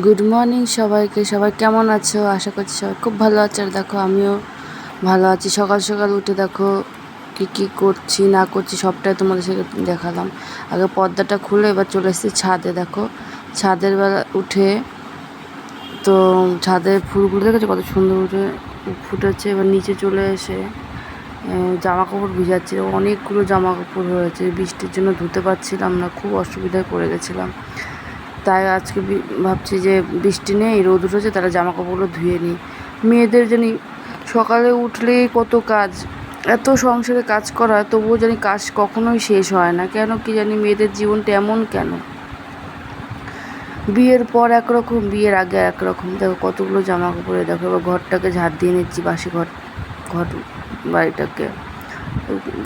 Good morning সবাইকে। সবাই কেমন আছো? আশা করছি সবাই খুব ভালো আছে। আর দেখো আমিও ভালো আছি। সকাল সকাল উঠে দেখো কী করছি না করছি সবটাই তোমাদের সাথে দেখালাম। আগে পর্দাটা খুলে এবার চলে এসেছি ছাদে। দেখো ছাদের বেলা উঠে তো ছাদের ফুলগুলো দেখেছো কত সুন্দর উঠে ফুটেছে। এবার নিচে চলে এসে জামা কাপড় ভিজাচ্ছি। অনেকগুলো জামা কাপড় হয়েছে, বৃষ্টির জন্য ধুতে পারছিলাম না, খুব অসুবিধায় পড়ে গেছিলাম। তাই আজকে ভাবছি যে বৃষ্টি নেই, রোদ উঠেছে, তারা জামা কাপড়গুলো ধুয়ে নিই। মেয়েদের জানি সকালে উঠলেই কত কাজ, এত সংসারে কাজ করা, তবুও জানি কাজ কখনোই শেষ হয় না। কেন কি জানি মেয়েদের জীবনটা এমন কেন? বিয়ের পর একরকম, বিয়ের আগে একরকম। দেখো কতগুলো জামা কাপড়ে, দেখো এবার ঘরটাকে ঝাড় দিয়ে নিচ্ছি, বাসি ঘর বাড়িটাকে।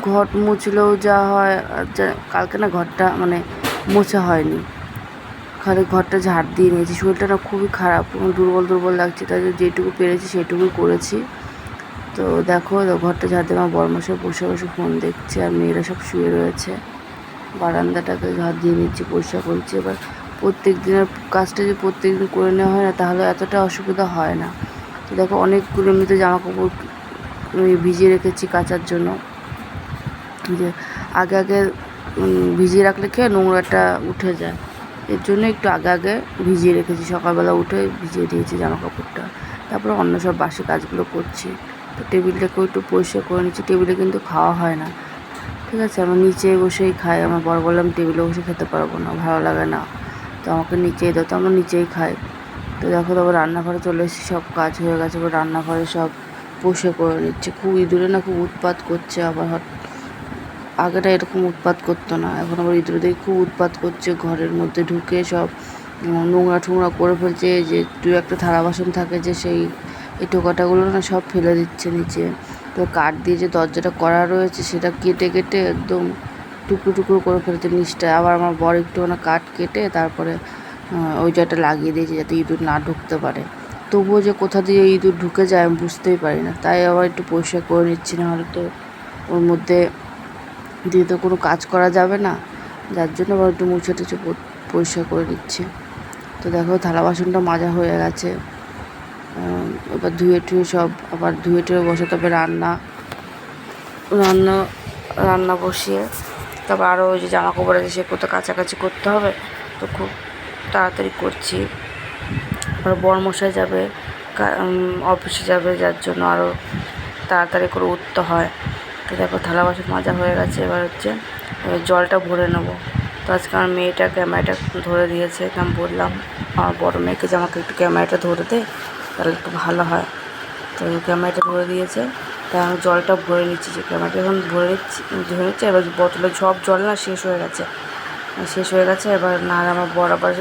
ঘর মুছলেও যা হয়, কালকে না ঘরটা মানে মোছা হয়নি, খালি ঘরটা ঝাড় দিয়ে নিয়েছি। শরীরটা না খুবই খারাপ, দুর্বল লাগছে, তাই যেটুকু পেরেছি সেটুকুই করেছি। তো দেখো ঘরটা ঝাড় দিয়ে আমার বরমশাই বসে বসে ফোন দেখছে, আর মেয়েরা সব শুয়ে রয়েছে। বারান্দাটাকে ঝাড় দিয়ে নিচ্ছি, পরিষ্কার করছি। এবার প্রত্যেক দিনের কাজটা যদি প্রত্যেক দিন করে নেওয়া হয় না, তাহলে এতটা অসুবিধা হয় না। তো দেখো অনেকগুলো এমনিতে জামা কাপড় ভিজিয়ে রেখেছি কাচার জন্য। যে আগে ভিজিয়ে রাখলে খেয়ে নোংরাটা উঠে যায়, এর জন্য একটু আগে ভিজিয়ে রেখেছি। সকালবেলা উঠে ভিজিয়ে দিয়েছি জামা কাপড়টা, তারপরে অন্য সব বাসি কাজগুলো করছি। তো টেবিলটাকেও একটু পরিষ্কার করে নিচ্ছি। টেবিলে কিন্তু খাওয়া হয় না, ঠিক আছে, আমরা নিচে বসেই খাই। আমার বর বললাম টেবিলে বসে খেতে পারবো না, ভালো লাগে না, তো আমাকে নিচেই দাও, তো আমরা নিচেই খাই। তো দেখো তারপর রান্নাঘরে চলে এসেছি, সব কাজ হয়ে গেছে। এবার রান্নাঘরে সব বসে করে নিচ্ছে। খুব ইঁদুরে না খুব উৎপাত করছে, আবার আগেটা এরকম উৎপাত করতো না, এখন আবার ইঁদুরে দেখে খুব উৎপাত করছে। ঘরের মধ্যে ঢুকে সব নোংরা ঠোংরা করে ফেলছে। যে দু একটা থালা বাসন থাকে যে সেই এই টোকাটাগুলো না সব ফেলে দিচ্ছে নিচে। তো কাঠ দিয়ে যে দরজাটা করা রয়েছে সেটা কেটে একদম টুকরো টুকরো করে ফেলছে নিচটা। আবার আমার বর একটুখানি কাঠ কেটে তারপরে ওই জায়গাটা লাগিয়ে দিয়েছে যাতে ইঁদুর না ঢুকতে পারে। তবুও যে কোথা দিয়ে ইঁদুর ঢুকে যায় আমি বুঝতেই পারি না, তাই আবার একটু পরিষ্কার করে নিচ্ছি, না হলে তো ওর মধ্যে দিয়ে তো কোনো কাজ করা যাবে না, যার জন্য আবার একটু মুছে টুছে পরিষ্কার করে দিচ্ছি। তো দেখো থালা বাসনটা মাজা হয়ে গেছে। এবার ধুয়ে টুয়ে সব আবার ধুয়ে টুয়ে বসাতে হবে রান্না রান্না রান্না বসিয়ে তারপর আরও ওই যে জামা কাপড় আছে সেগুলো তো কাছাকাছি করতে হবে। তো খুব তাড়াতাড়ি করছি। আর বরমশাই যাবে অফিসে যাবে, যার জন্য আরও তাড়াতাড়ি করে উঠতে হয়। তো দেখো থালা বাসন মাজা হয়ে গেছে, এবার হচ্ছে জলটা ভরে নেবো। তো আজকে আমার মেয়েটা ক্যামেরাটা ধরে দিয়েছে, আমি বললাম আমার বড় মেয়েকে যে আমাকে একটু ক্যামেরাটা ধরে দে, তাহলে একটু ভালো হয়। তো ক্যামেরাটা ধরে দিয়েছে, তাই আমি জলটা ভরে নিচ্ছি। যে ক্যামেরাটা এখন ধরে নিচ্ছে। এবার বোতলে সব জল না শেষ হয়ে গেছে। এবার না আমার বড় আবার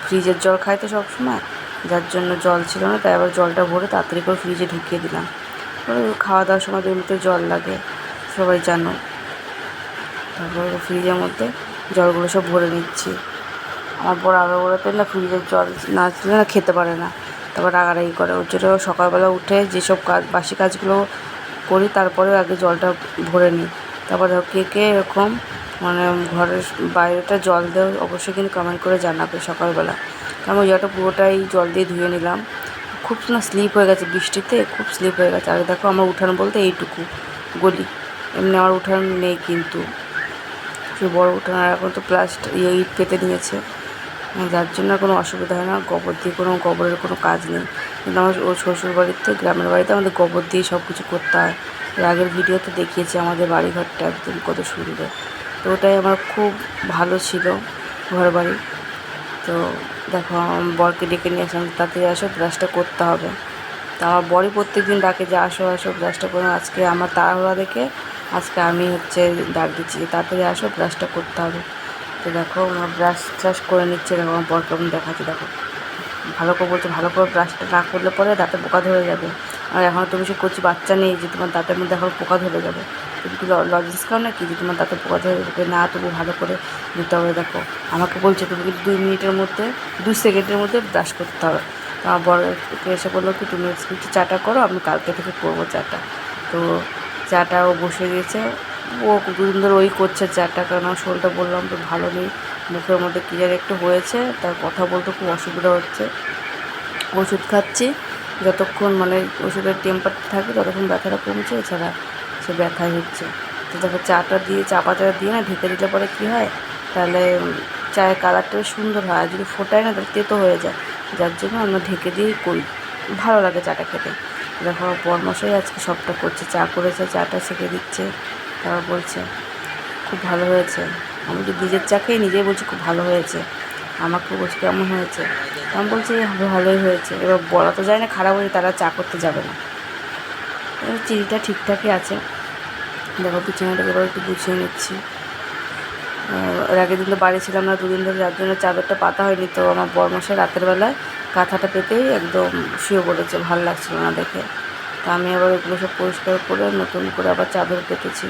ফ্রিজের জল খায় তো সবসময়, যার জন্য জল ছিল না, তাই আবার জলটা ভরে তাড়াতাড়ি করে ফ্রিজে ঢুকিয়ে দিলাম। খাওয়া দাওয়ার সময় এমনিতে জল লাগে, সবাই জানো। তারপরে ফ্রিজের মধ্যে জলগুলো সব ভরে নিচ্ছি। আমার বড় আগে বলতে না ফ্রিজের জল না ছিল না খেতে পারে না, তারপর রাগারাগি করে। ওর জন্য সকালবেলা উঠে যেসব কাজ বাসি কাজগুলো করি তারপরে আগে জলটা ভরে নিই। তারপরে কে এরকম মানে ঘরের বাইরেটা জল দেওয়া অবশ্যই কিন্তু কমেন্ট করে জানাবে সকালবেলা। কারণ ওই জায়গাটা পুরোটাই জল দিয়ে ধুয়ে নিলাম। খুব না স্লিপ হয়ে গেছে, বৃষ্টিতে খুব স্লিপ হয়ে গেছে। আর দেখো আমার উঠান বলতে এইটুকু গলি, এমনি আমার উঠান নেই, কিন্তু সে বড় উঠান। আর এখন তো ইট পেতে নিয়েছে, যার জন্য কোনো অসুবিধা হয় না। গোবরের কোনো কাজ নেই, কিন্তু আমার ওর শ্বশুর বাড়িতে গ্রামের বাড়িতে আমাদের গোবর দিয়ে সব কিছু করতে হয়। এর আগের ভিডিওতে দেখিয়েছি আমাদের বাড়িঘরটা একদম কত সুন্দর। তো ওটাই আমার খুব ভালো ছিল ঘর বাড়ি। তো দেখো আমার বরকে ডেকে নিয়ে আসলাম, তাড়াতাড়ি আসো ব্রাশটা করতে হবে। তো আমার বরই প্রত্যেক দিন ডাকে যে আসো ব্রাশটা করো। আজকে আমার তাড়াহুড়া দেখে আজকে আমি ডাক দিচ্ছি যে তাড়াতাড়ি আসো ব্রাশটা করতে হবে। তো দেখো আমার ব্রাশ করে নিচ্ছে, দেখো আমার বরকে আমি দেখাচ্ছি। দেখো ভালো করে বলছে, ভালো করে ব্রাশটা না করলে পরে দাঁতে পোকা ধরে যাবে। আর এখন তুমি সে করছি বাচ্চা নেই যে তোমার দাঁতের মধ্যে এখন পোকা ধরে যাবে। তুমি কি লজেন্স খাও না কি যে তোমার দাঁতে পোকা ধরে যাবে? না, তবু ভালো করে দিতে হবে। দেখো আমাকে বলছে তুমি কিন্তু 2 সেকেন্ডের মধ্যে ব্রাশ করতে হবে। তো আমার বরকে এসে বললো কি তুমি একটু চাটা করো, আমি কালকে থেকে করবো চাটা। তো চাটা ও বসে দিয়েছে, ও দুদিন ধরে ওই করছে চাটা, কারণ আমার শরীরটা বললাম তো ভালো নেই, মুখের মধ্যে কী যেন একটু হয়েছে, তার কথা বলতে খুব অসুবিধা হচ্ছে। ওষুধ খাচ্ছি, যতক্ষণ মানে ওষুধের টেম্পারটা থাকে ততক্ষণ ব্যথাটা কমছে, এছাড়া সে ব্যথাই হচ্ছে। তো দেখো চাটা দিয়ে চা পাতাটা দিয়ে না ঢেকে দিলে পরে কী হয়, তাহলে চায়ের কালারটা সুন্দর হয়। আর যদি ফোটায় না তাহলে তেতো হয়ে যায়, যার জন্য আমরা ঢেকে দিয়েই করি, ভালো লাগে চাটা খেতে। দেখো বরমশাই আজকে সবটা করছে, চা করেছে, চাটা ছেঁকে দিচ্ছে, তারপর বলছে খুব ভালো হয়েছে। আমি তো নিজের চা খেয়ে নিজেই বলছি খুব ভালো হয়েছে, আমাকে বলছি কেমন হয়েছে, আমি বলছি ভালোই হয়েছে। এবার বলা তো যায় না খারাপ হয়েছে, তারা চা করতে যাবে না। চিনিটা ঠিকঠাকই আছে। দেখো বিছানাটাকে এবার একটু গুছিয়ে নিচ্ছি। এর আগের দিন তো বাড়ি ছিলাম না, দুদিন ধরে, যার জন্য চাদরটা পাতা হয়নি। তো আমার বরমশাই রাতের বেলায় কাঁথাটা পেতেই একদম শুয়ে পড়েছে, ভালো লাগছিল না দেখে। তা আমি আবার ওগুলো সব পরিষ্কার করে নতুন করে আবার চাদর পেতেছি,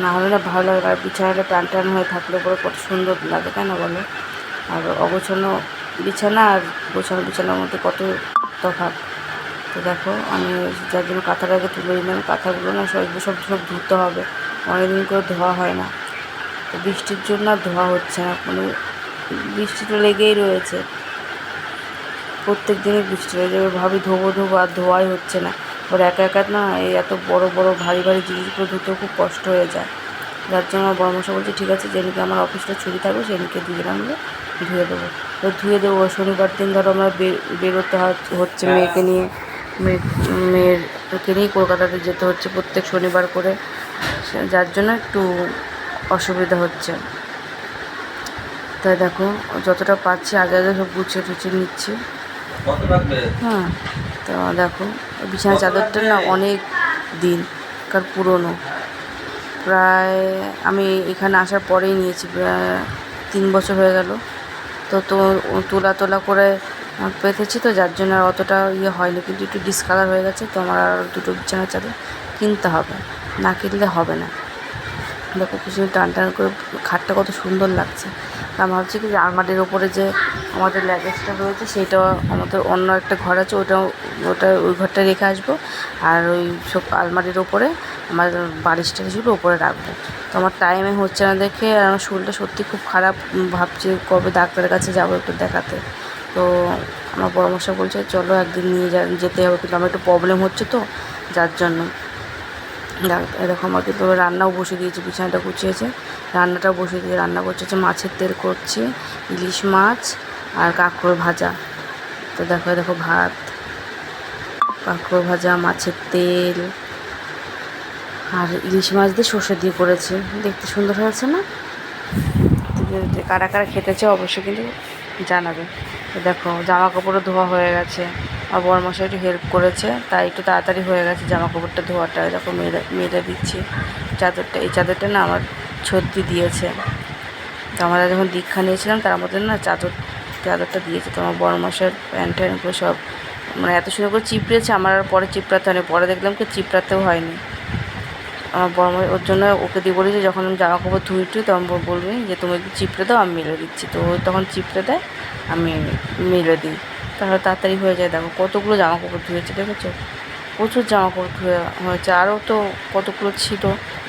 না হলে না ভালো লাগে। আর বিছানাটা টান টান হয়ে থাকলে পরে কত সুন্দর লাগে, তাই না বলো? আর অগোছানো বিছানা আর গোছানো বিছানার মধ্যে কত তফাৎ। তো দেখো আমি যার জন্য কাঁথাটাকে তুলে নিলাম, কাঁথাগুলো না সব ধুতে হবে, অনেকদিন করে ধোয়া হয় না। তো বৃষ্টির জন্য আর ধোয়া হচ্ছে না, মানে বৃষ্টি তো লেগেই রয়েছে, প্রত্যেক দিনই বৃষ্টি হয়ে যাবে, ভাবি ধোবো আর ধোয়াই হচ্ছে না। ওর একা একা না এই এত বড় বড় ভারী ভারী জিনিসগুলো ধুতেও খুব কষ্ট হয়ে যায়, যার জন্য আমার বড়মশাই বলছে ঠিক আছে, যেদিকে আমার অফিসটা ছুটি থাকবে সেদিকে দুজন মিলে ধুয়ে দেবো। তো ধুয়ে দেবো। শনিবার দিন ধরো আমরা বেরোতে হচ্ছে মেয়েকে নিয়ে, মেয়েরকে নিয়ে কলকাতাতে যেতে হচ্ছে প্রত্যেক শনিবার করে, যার জন্য একটু অসুবিধা হচ্ছে। তাই দেখো যতটা পাচ্ছি আগে আগে সব গুছিয়ে টুছিয়ে নিচ্ছি। হ্যাঁ, তো দেখো বিছানা চাদরটা না অনেক দিনকার পুরনো, প্রায় আমি এখানে আসার পরেই নিয়েছি, প্রায় 3 বছর হয়ে গেল। তো তোলা করে পেতেছি, তো যার জন্য আর অতটা হয়নি, কিন্তু একটু ডিসকালার হয়ে গেছে। তো আমার আর দুটো বিছানার চাদর কিনতে হবে, না কিনলে হবে না। দেখো কিছু টান টান করে খাটটা কত সুন্দর লাগছে। আমি ভাবছি কি যে আলমারির ওপরে যে আমাদের ল্যাগেজটা রয়েছে সেইটাও আমাদের অন্য একটা ঘর আছে, ওই ঘরটা রেখে আসবো। আর ওই সব আলমারির ওপরে আমার বালিশ টালিশগুলো ওপরে রাখবো। তো আমার টাইমে হচ্ছে না দেখে, আর আমার শরীরটা সত্যি খুব খারাপ, ভাবছি কবে ডাক্তারের কাছে যাবো একটু দেখাতে। তো আমার পরামর্শ বলছে চলো একদিন নিয়ে যেতে হবে, কিন্তু আমার একটু প্রবলেম হচ্ছে, তো যার জন্য এরকম আর কি। তো রান্নাও বসিয়ে দিয়েছি, বিছানাটা গুছিয়েছে, রান্নাটাও বসিয়ে দিয়ে রান্না করছে মাছের তেল করছি, ইলিশ মাছ আর কাঁকরোল ভাজা। তো দেখো ভাত, কাঁকরোল ভাজা, মাছের তেল আর ইলিশ মাছ দিয়ে সর্ষে দিয়ে করেছি, দেখতে সুন্দর হয়েছে না? কারা কারা খেতে চাও অবশ্যই কিন্তু জানাবে। তো দেখো জামা কাপড়ও ধোয়া হয়ে গেছে, আর বরমশাই একটু হেল্প করেছে, তাই একটু তাড়াতাড়ি হয়ে গেছে জামা কাপড়টা ধোয়াটা। দেখো মেয়েরা দিচ্ছি চাদরটা, এই চাদরটা না আমার ছর্দি দিয়েছে, তো আমরা যখন দীক্ষা নিয়েছিলাম তার মধ্যে না চাদরটা দিয়েছে। তো আমার বরমশাইয়ের প্যান্ট ট্যান্টগুলো সব মানে এত সুন্দর করে চিপড়েছে, আমার আর পরে চিপড়াতে হয়নি, পরে দেখলাম কি চিপড়াতেও হয়নি। আমার বড় ওর জন্য ওকে দিয়ে বলেছি যখন আমি জামা কাপড় ধুই তখন বলবি যে তুমি একটু চিপড়ে দাও, আমি মেলে দিচ্ছি। তো ও তখন চিপড়ে দেয়, আমি মেলে দিই, তাহলে তাড়াতাড়ি হয়ে যায়। দেখো কতগুলো জামা কাপড় ধুয়েছে, দেখেছো? প্রচুর জামা কাপড় ধুয়ে হয়েছে, আরও তো কতগুলো ছিল,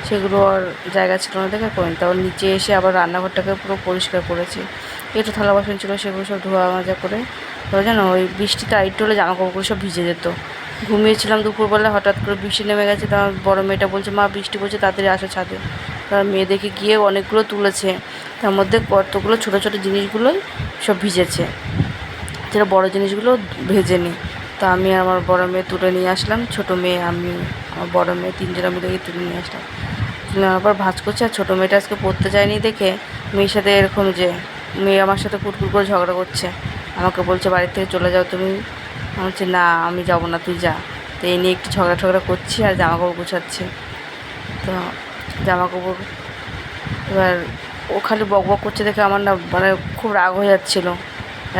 সেগুলো আর জায়গা ছিল না দেখে করিনি। তারপর নিচে এসে আবার রান্নাঘরটাকে পুরো পরিষ্কার করেছি, একটু থালা বাসন ছিল সেগুলো সব ধোয়া মাজা করে। তবে জানো ওই বৃষ্টিটা একটু হলে জামা কাপড়গুলো সব ভিজে যেত। ঘুমিয়েছিলাম দুপুরবেলা, হঠাৎ করে বৃষ্টি নেমে গেছে, তো আমার বড়ো মেয়েটা বলছে মা বৃষ্টি পড়ছে তাড়াতাড়ি আসো ছাদে। তার মেয়ে দেখে গিয়ে অনেকগুলো তুলেছে, তার মধ্যে কতগুলো ছোটো ছোটো জিনিসগুলোই সব ভিজেছে, যেটা বড়ো জিনিসগুলো ভেজেনি। তো আমি আর আমার বড়ো মেয়ে তুলে নিয়ে আসলাম, ছোটো মেয়ে আমি আমার বড়ো মেয়ে তিনজনে মিলে তুলে নিয়ে আসলাম। তুলে আবার ভাঁজ করছে। আর ছোটো মেয়েটা আজকে পড়তে যায়নি দেখে মেয়ের সাথে এরকম যে মেয়ে আমার সাথে কুটকুট করে ঝগড়া করছে, আমাকে বলছে বাড়ির থেকে চলে যাও তুমি। আমি বলছি না আমি যাবো না, তুই যা। তো এই নিয়ে একটু ঝগড়া করছি আর জামা কাপড় গুছাচ্ছি। তো জামা কাপড় এবার ও খালি বক বক করছে দেখে আমার না মানে খুব রাগ হয়ে যাচ্ছিলো।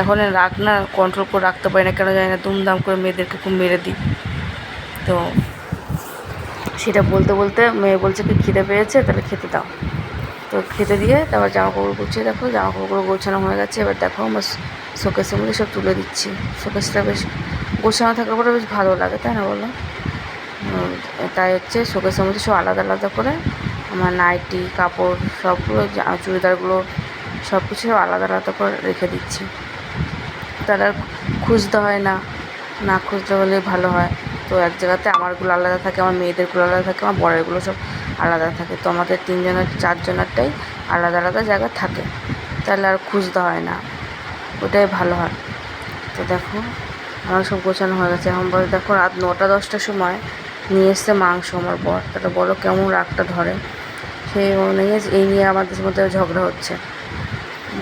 এখন রাগ না কন্ট্রোল করে রাখতে পারি না, কেন জানি না দুমদাম করে মেয়েদেরকে খুব মেরে দিই। তো সেটা বলতে বলতে মেয়ে বলছে কি খিদে পেয়েছে তাহলে খেতে দাও। তো খেতে দিয়ে তারপর জামা কাপড় গুছিয়ে দেখো জামা কাপড়গুলো গোছানো হয়ে গেছে। এবার দেখো আমার শোকেসের মধ্যে সব তুলে দিচ্ছি। শোকেসটা বেশ গোছানো থাকার পরে বেশ ভালো লাগে, তাই না বলো? তাই হচ্ছে শোকেসের মধ্যে সব আলাদা আলাদা করে আমার নাইটি কাপড় সবগুলো চুড়িদারগুলো সব কিছু আলাদা আলাদা করে রেখে দিচ্ছি, তাহলে আর খুঁজতে হয় না, না খুঁজতে হলে ভালো হয়। তো এক জায়গাতে আমারগুলো আলাদা থাকে, আমার মেয়েদেরগুলো আলাদা থাকে, আমার বরেরগুলো সব আলাদা থাকে। তো আমাদের 4জনেরটাই আলাদা আলাদা জায়গা থাকে, তাহলে আর খুঁজতে হয় না, ওটাই ভালো হয়। তো দেখো আমার সব গোছানো হয়ে গেছে। এখন বলে দেখো রাত 9টা-10টার সময় নিয়ে এসছে মাংস আমার বর। তাহলে বলো কেমন রাগটা ধরে। সেই নিয়ে এই নিয়ে আমাদের মধ্যে ঝগড়া হচ্ছে,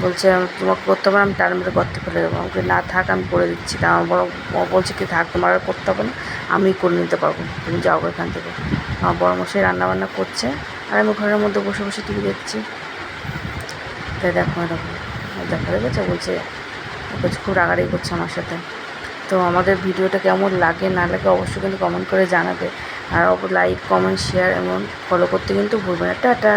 বলছে তোমাকে করতে হবে না, আমি টান মেরে গর্তে ফেলে দেবো। আমাকে না থাক, আমি করে দিচ্ছি। তা আমার বড় বলছে কি থাক, তোমার আর করতে হবে না, আমি করে নিতে পারবো, তুমি যাও এখান থেকে। আমার বড় মশাই রান্নাবান্না করছে আর আমি ঘরের মধ্যে বসে বসে টিভি দেখছি। তাই দেখো এরকম দেখা গেছে, বলছে খুব রাগারাগি করছে আমার সাথে। তো আমাদের ভিডিওটা কেমন লাগে না লাগে অবশ্যই কিন্তু কমেন্ট করে জানাবে, আর লাইক কমেন্ট শেয়ার এবং ফলো করতে কিন্তু ভুলবে না। টাটা।